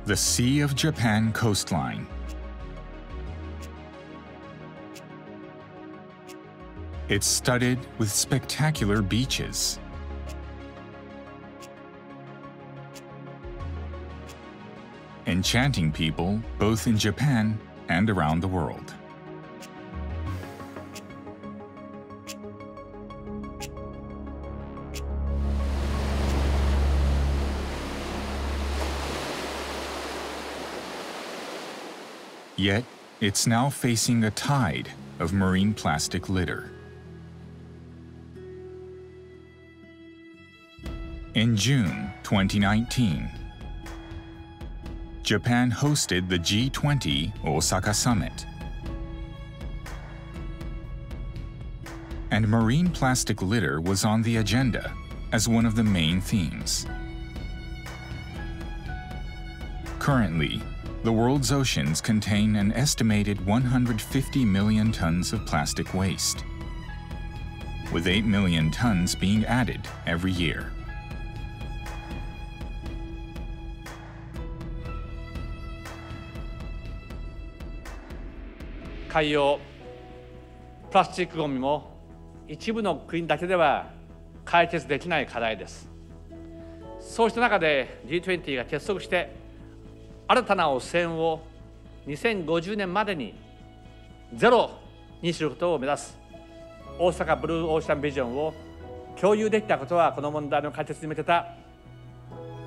The Sea of Japan coastline. It's studded with spectacular beaches. Enchanting people both in Japan and around the world. Yet, it's now facing a tide of marine plastic litter. In June 2019, Japan hosted the G20 Osaka Summit. And marine plastic litter was on the agenda as one of the main themes. Currently, the world's oceans contain an estimated 150 million tons of plastic waste, with 8 million tons being added every year. 海洋プラスチックごみも一部の国だけでは解決できない課題です。そうした中で G20 が結束して新たな汚染を2050年までにゼロにすることを目指す大阪ブルーオーシャンビジョンを共有できたことはこの問題の解決に向けた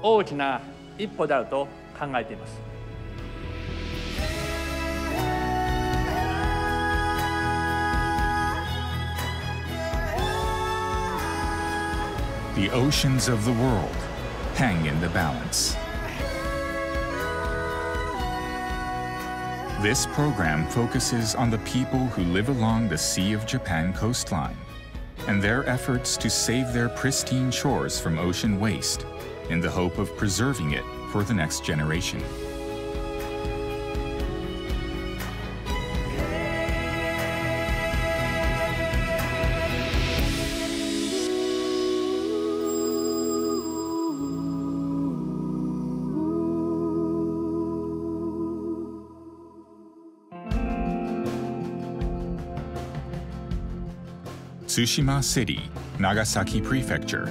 大きな一歩であると考えています。The oceans of the world hang in the balance. This program focuses on the people who live along the Sea of Japan coastline and their efforts to save their pristine shores from ocean waste in the hope of preserving it for the next generation. Tsushima City, Nagasaki Prefecture.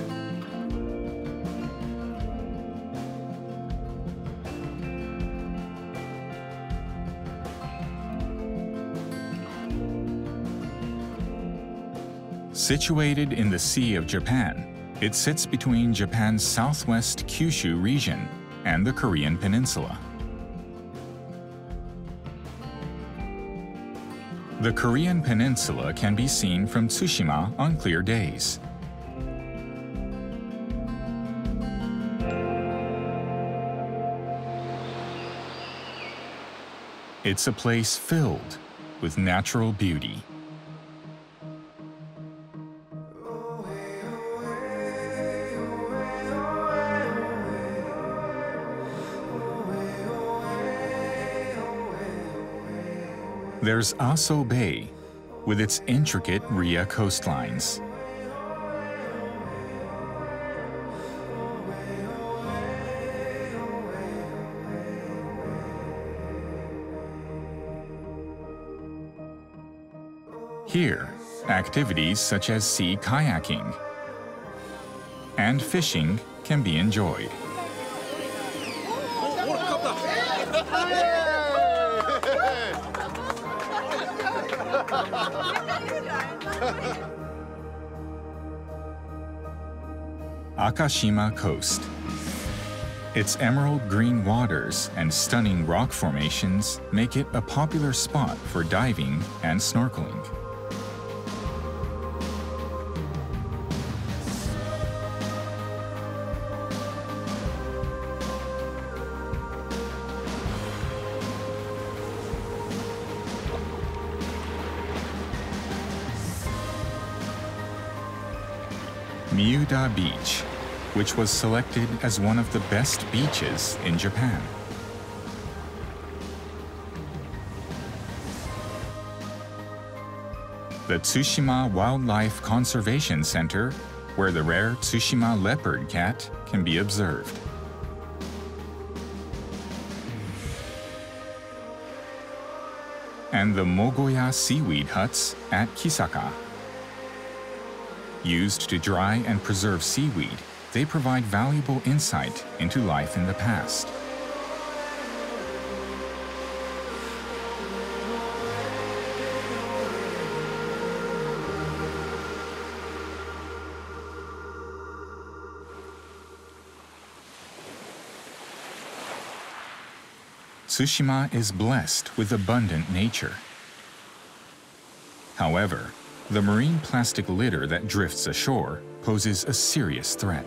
Situated in the Sea of Japan, it sits between Japan's southwest Kyushu region and the Korean Peninsula. The Korean Peninsula can be seen from Tsushima on clear days. It's a place filled with natural beauty. There's Aso Bay, with its intricate Ria coastlines. Here, activities such as sea kayaking and fishing can be enjoyed. Akashima Coast. Its emerald green waters and stunning rock formations make it a popular spot for diving and snorkeling. Miuda Beach, which was selected as one of the best beaches in Japan. The Tsushima Wildlife Conservation Center, where the rare Tsushima leopard cat can be observed. and the Mogoya seaweed huts at Kisaka. Used to dry and preserve seaweed, they provide valuable insight into life in the past. Tsushima is blessed with abundant nature. However, the marine plastic litter that drifts ashore poses a serious threat.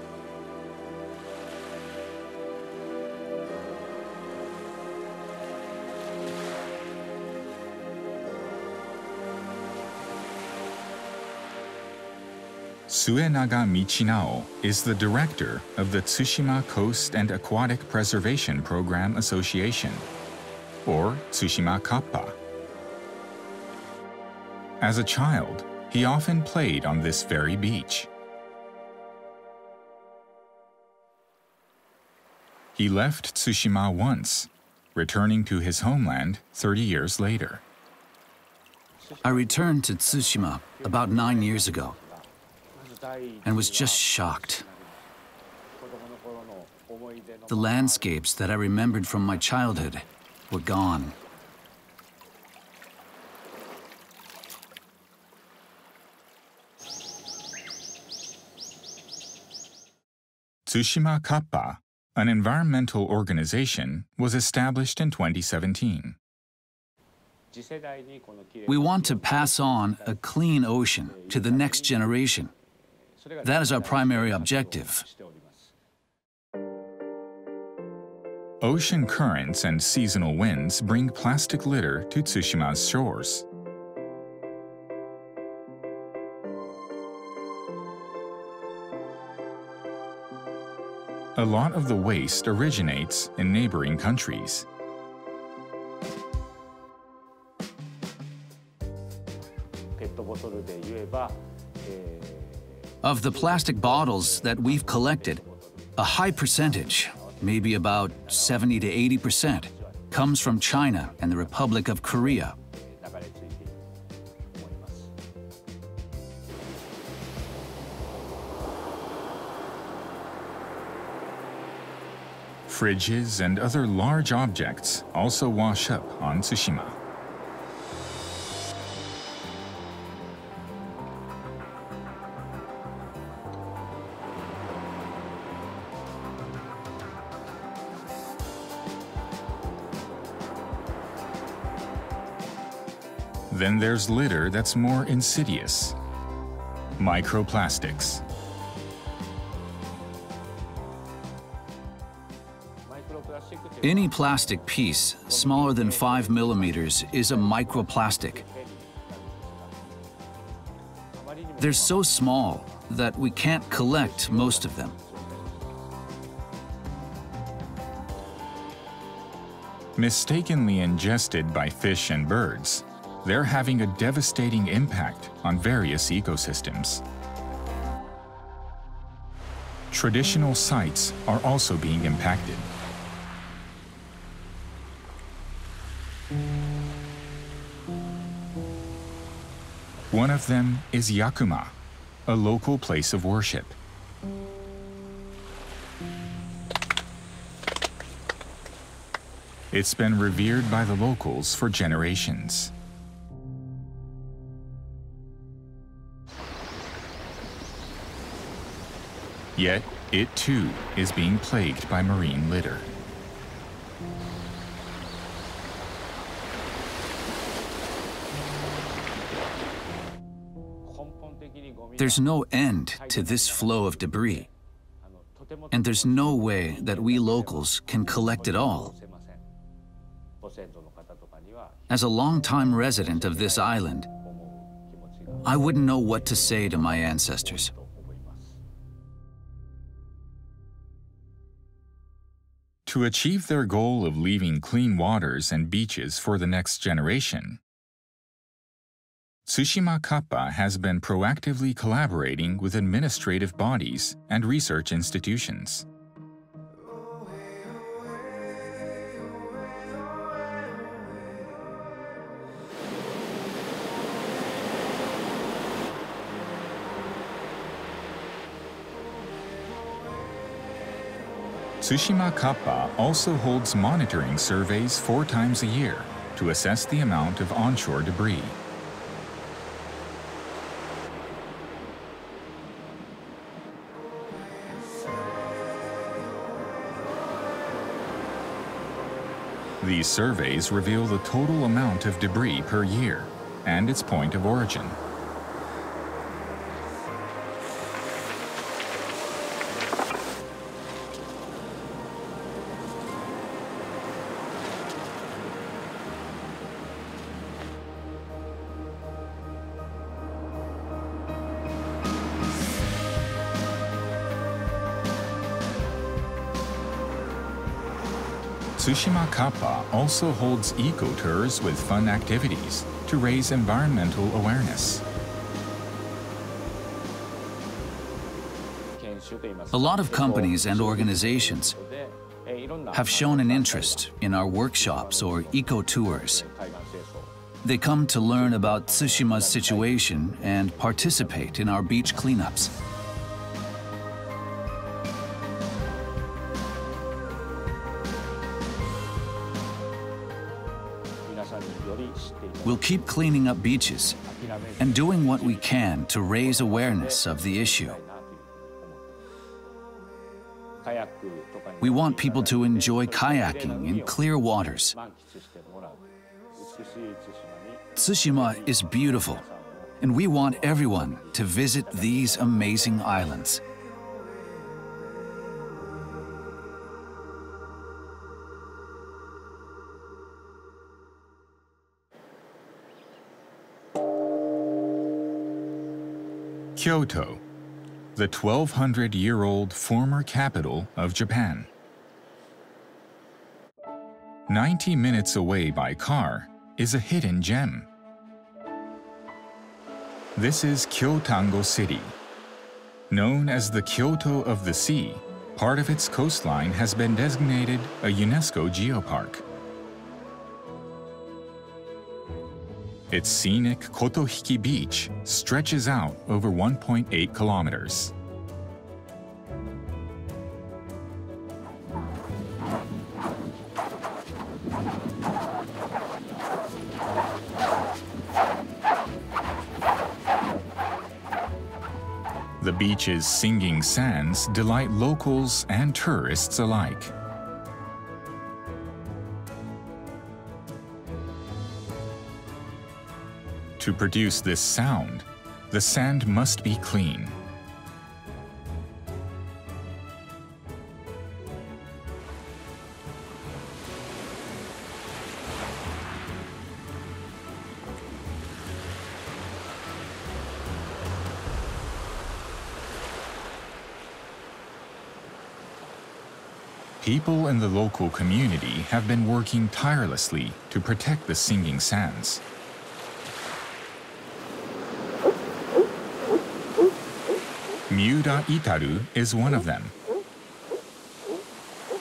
Suenaga Michinao is the director of the Tsushima Coast and Aquatic Preservation Program Association, or Tsushima Kappa. As a child, he often played on this very beach. He left Tsushima once, returning to his homeland 30 years later. I returned to Tsushima about 9 years ago and was just shocked. The landscapes that I remembered from my childhood were gone. Tsushima Kappa, an environmental organization, was established in 2017. We want to pass on a clean ocean to the next generation. That is our primary objective. Ocean currents and seasonal winds bring plastic litter to Tsushima's shores. A lot of the waste originates in neighboring countries. Of the plastic bottles that we've collected, a high percentage, maybe about 70 to 80%, comes from China and the Republic of Korea. Fridges and other large objects also wash up on Tsushima. Then there's litter that's more insidious. Microplastics. Any plastic piece smaller than 5 millimeters is a microplastic. They're so small that we can't collect most of them. Mistakenly ingested by fish and birds, they're having a devastating impact on various ecosystems. Traditional sites are also being impacted. One of them is Yakuma, a local place of worship. It's been revered by the locals for generations. Yet, it too is being plagued by marine litter. There's no end to this flow of debris, and there's no way that we locals can collect it all. As a longtime resident of this island, I wouldn't know what to say to my ancestors. To achieve their goal of leaving clean waters and beaches for the next generation, Tsushima Kappa has been proactively collaborating with administrative bodies and research institutions. Tsushima Kappa also holds monitoring surveys 4 times a year to assess the amount of onshore debris. These surveys reveal the total amount of debris per year and its point of origin. Tsushima Kappa also holds eco-tours with fun activities to raise environmental awareness. A lot of companies and organizations have shown an interest in our workshops or eco-tours. They come to learn about Tsushima's situation and participate in our beach cleanups. We'll keep cleaning up beaches and doing what we can to raise awareness of the issue. We want people to enjoy kayaking in clear waters. Tsushima is beautiful, and we want everyone to visit these amazing islands. Kyoto, the 1,200-year-old former capital of Japan. 90 minutes away by car is a hidden gem. This is Kyotango City. Known as the Kyoto of the Sea, part of its coastline has been designated a UNESCO geopark. Its scenic Kotohiki Beach stretches out over 1.8 kilometers. The beach's singing sands delight locals and tourists alike. To produce this sound, the sand must be clean. People in the local community have been working tirelessly to protect the singing sands. Miura Itaru is one of them.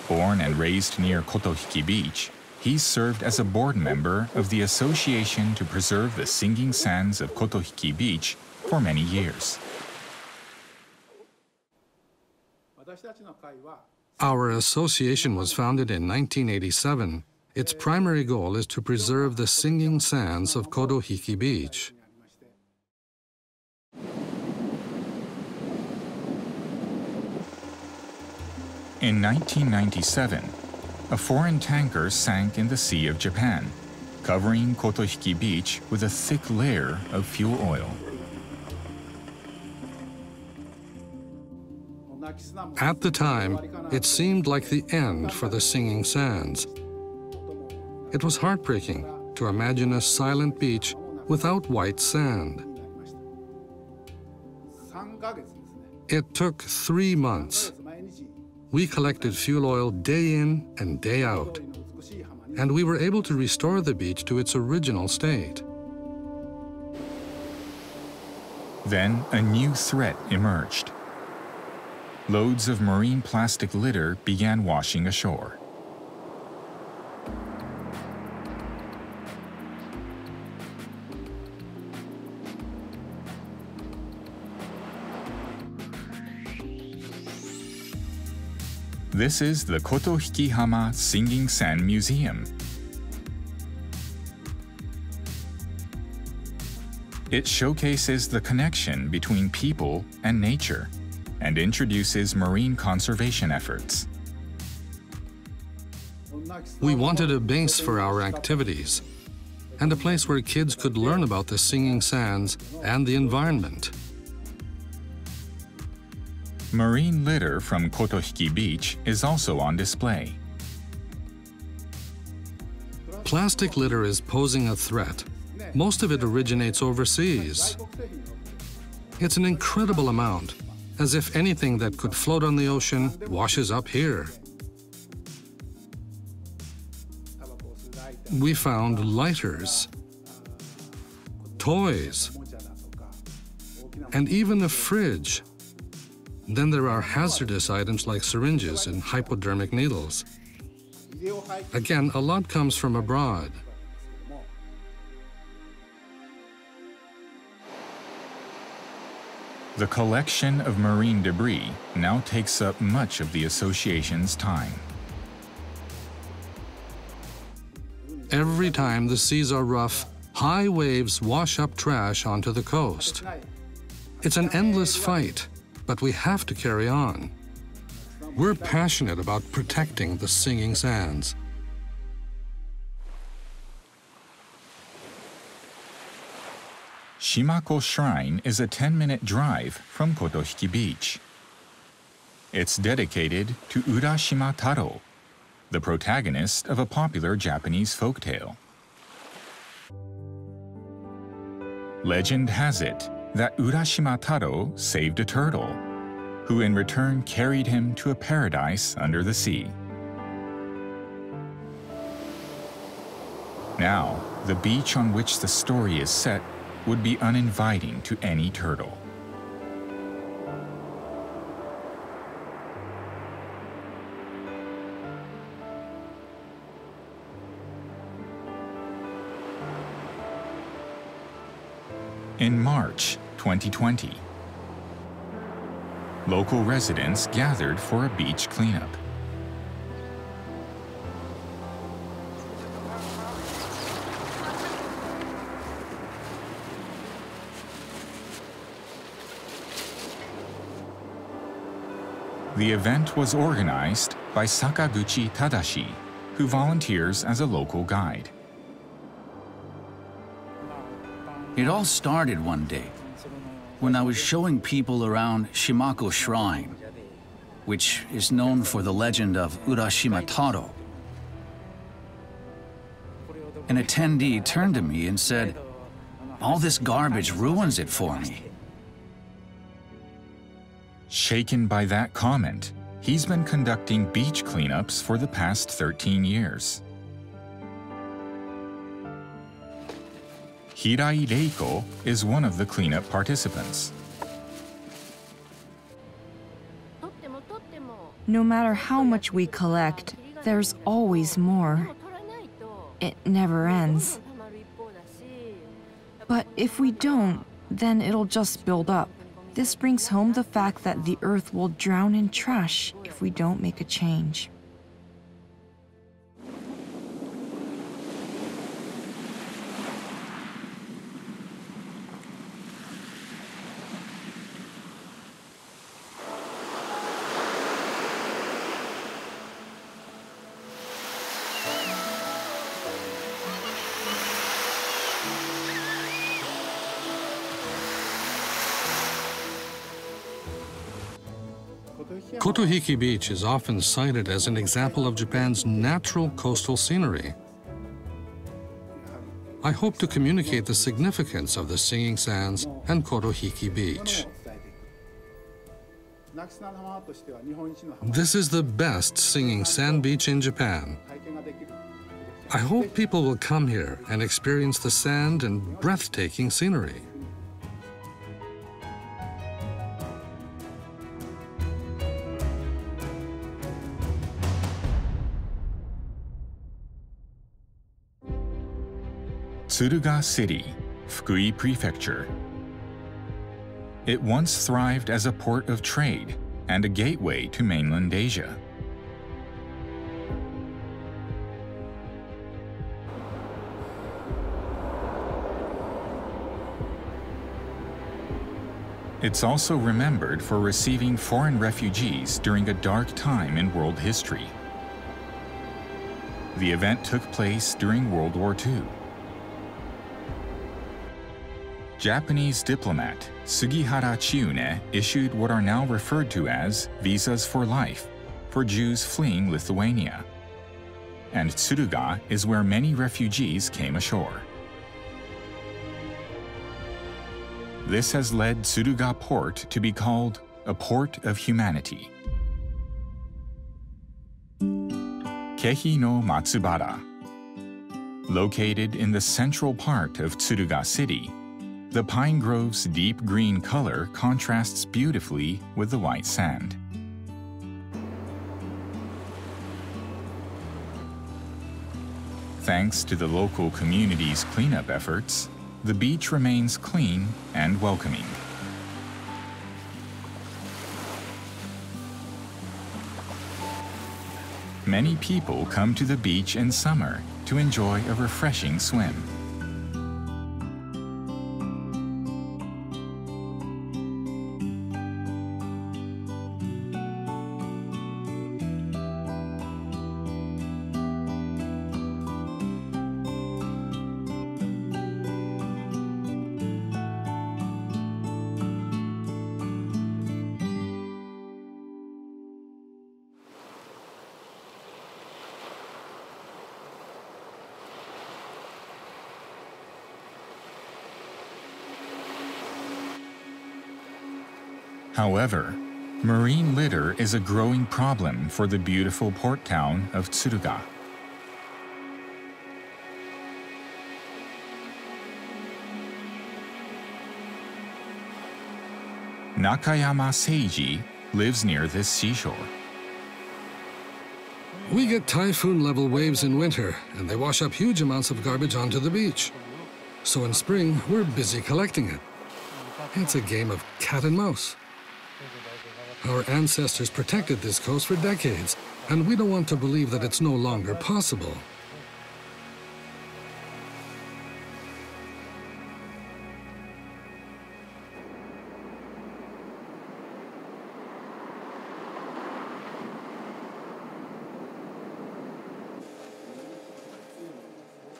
Born and raised near Kotohiki Beach, he served as a board member of the Association to Preserve the Singing Sands of Kotohiki Beach for many years. Our association was founded in 1987. Its primary goal is to preserve the singing sands of Kotohiki Beach. In 1997, a foreign tanker sank in the Sea of Japan, covering Kotohiki Beach with a thick layer of fuel oil. At the time, it seemed like the end for the singing sands. It was heartbreaking to imagine a silent beach without white sand. It took 3 months. We collected fuel oil day in and day out, and we were able to restore the beach to its original state. Then a new threat emerged. Loads of marine plastic litter began washing ashore. This is the Kotohikihama Singing Sand Museum. It showcases the connection between people and nature and introduces marine conservation efforts. We wanted a base for our activities and a place where kids could learn about the singing sands and the environment. Marine litter from Kotohiki Beach is also on display. Plastic litter is posing a threat. Most of it originates overseas. It's an incredible amount, as if anything that could float on the ocean washes up here. We found lighters, toys, and even a fridge. Then there are hazardous items like syringes and hypodermic needles. Again, a lot comes from abroad. The collection of marine debris now takes up much of the association's time. Every time the seas are rough, high waves wash up trash onto the coast. It's an endless fight, but we have to carry on. We're passionate about protecting the singing sands. Shimako Shrine is a 10-minute drive from Kotohiki Beach. It's dedicated to Urashima Taro, the protagonist of a popular Japanese folktale. Legend has it that Urashima Taro saved a turtle, who in return carried him to a paradise under the sea. Now, the beach on which the story is set would be uninviting to any turtle. In March 2020, local residents gathered for a beach cleanup. The event was organized by Sakaguchi Tadashi, who volunteers as a local guide. It all started one day when I was showing people around Shimako Shrine, which is known for the legend of Urashima Taro. An attendee turned to me and said, "All this garbage ruins it for me." Shaken by that comment, he's been conducting beach cleanups for the past 13 years. Hirai Reiko is one of the cleanup participants. No matter how much we collect, there's always more. It never ends. But if we don't, then it'll just build up. This brings home the fact that the Earth will drown in trash if we don't make a change. Kotohiki Beach is often cited as an example of Japan's natural coastal scenery. I hope to communicate the significance of the singing sands and Kotohiki Beach. This is the best singing sand beach in Japan. I hope people will come here and experience the sand and breathtaking scenery. Tsuruga City, Fukui Prefecture. It once thrived as a port of trade and a gateway to mainland Asia. It's also remembered for receiving foreign refugees during a dark time in world history. The event took place during World War II. Japanese diplomat Sugihara Chiune issued what are now referred to as visas for life for Jews fleeing Lithuania. And Tsuruga is where many refugees came ashore. This has led Tsuruga Port to be called a port of humanity. Kehi no Matsubara. Located in the central part of Tsuruga City, the pine grove's deep green color contrasts beautifully with the white sand. Thanks to the local community's cleanup efforts, the beach remains clean and welcoming. Many people come to the beach in summer to enjoy a refreshing swim. However, marine litter is a growing problem for the beautiful port town of Tsuruga. Nakayama Seiji lives near this seashore. We get typhoon-level waves in winter, and they wash up huge amounts of garbage onto the beach. So in spring, we're busy collecting it. It's a game of cat and mouse. Our ancestors protected this coast for decades, and we don't want to believe that it's no longer possible.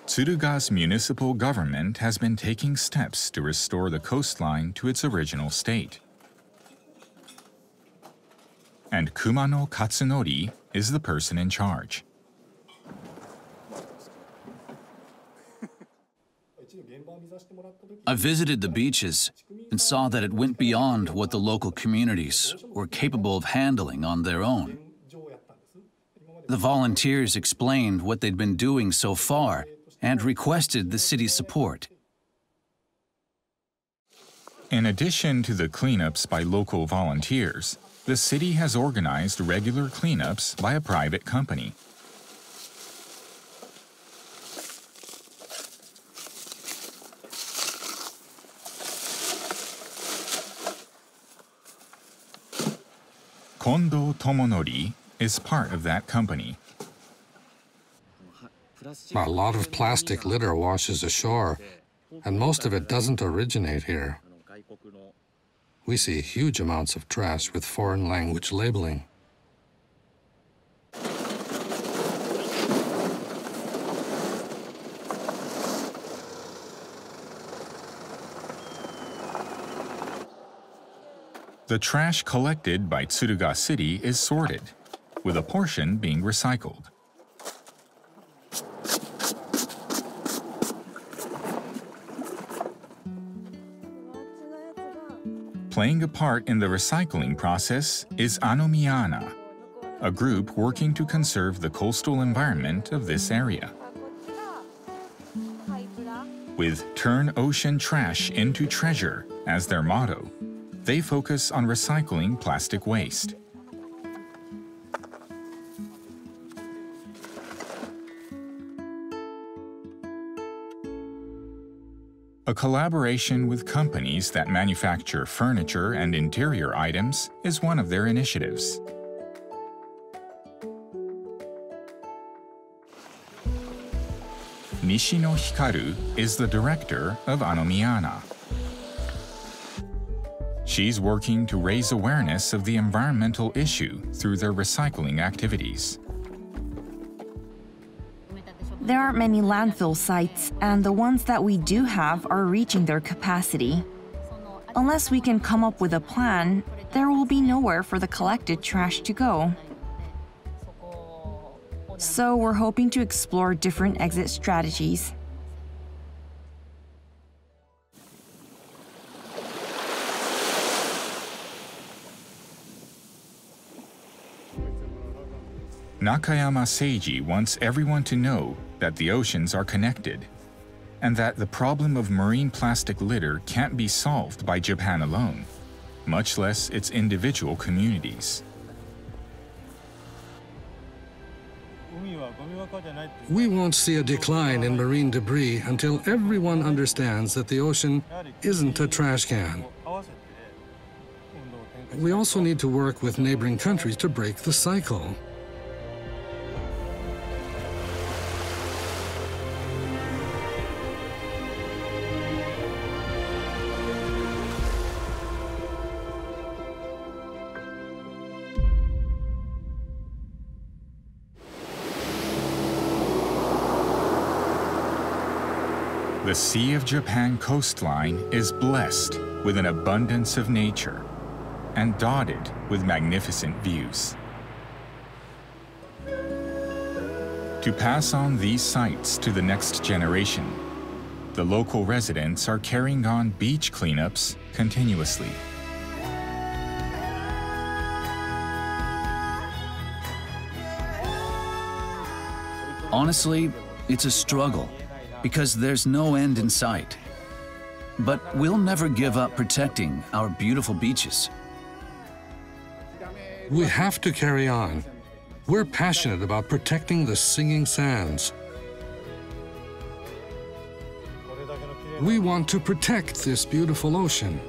Tsuruga's municipal government has been taking steps to restore the coastline to its original state. And Kumano Katsunori is the person in charge. I visited the beaches and saw that it went beyond what the local communities were capable of handling on their own. The volunteers explained what they'd been doing so far and requested the city's support. In addition to the cleanups by local volunteers, the city has organized regular cleanups by a private company. Kondo Tomonori is part of that company. A lot of plastic litter washes ashore, and most of it doesn't originate here. We see huge amounts of trash with foreign language labeling. The trash collected by Tsuruga City is sorted, with a portion being recycled. Playing a part in the recycling process is Anomiyana, a group working to conserve the coastal environment of this area. With "Turn ocean trash into treasure" as their motto, they focus on recycling plastic waste. A collaboration with companies that manufacture furniture and interior items is one of their initiatives. Nishino Hikaru is the director of Anomiyana. She's working to raise awareness of the environmental issue through their recycling activities. There aren't many landfill sites, and the ones that we do have are reaching their capacity. Unless we can come up with a plan, there will be nowhere for the collected trash to go. So we're hoping to explore different exit strategies. Nakayama Seiji wants everyone to know that the oceans are connected, and that the problem of marine plastic litter can't be solved by Japan alone, much less its individual communities. We won't see a decline in marine debris until everyone understands that the ocean isn't a trash can. We also need to work with neighboring countries to break the cycle. The Sea of Japan coastline is blessed with an abundance of nature and dotted with magnificent views. To pass on these sights to the next generation, the local residents are carrying on beach cleanups continuously. Honestly, it's a struggle, because there's no end in sight. But we'll never give up protecting our beautiful beaches. We have to carry on. We're passionate about protecting the singing sands. We want to protect this beautiful ocean.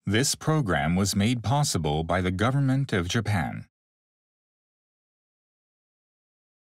This program was made possible by the Government of Japan.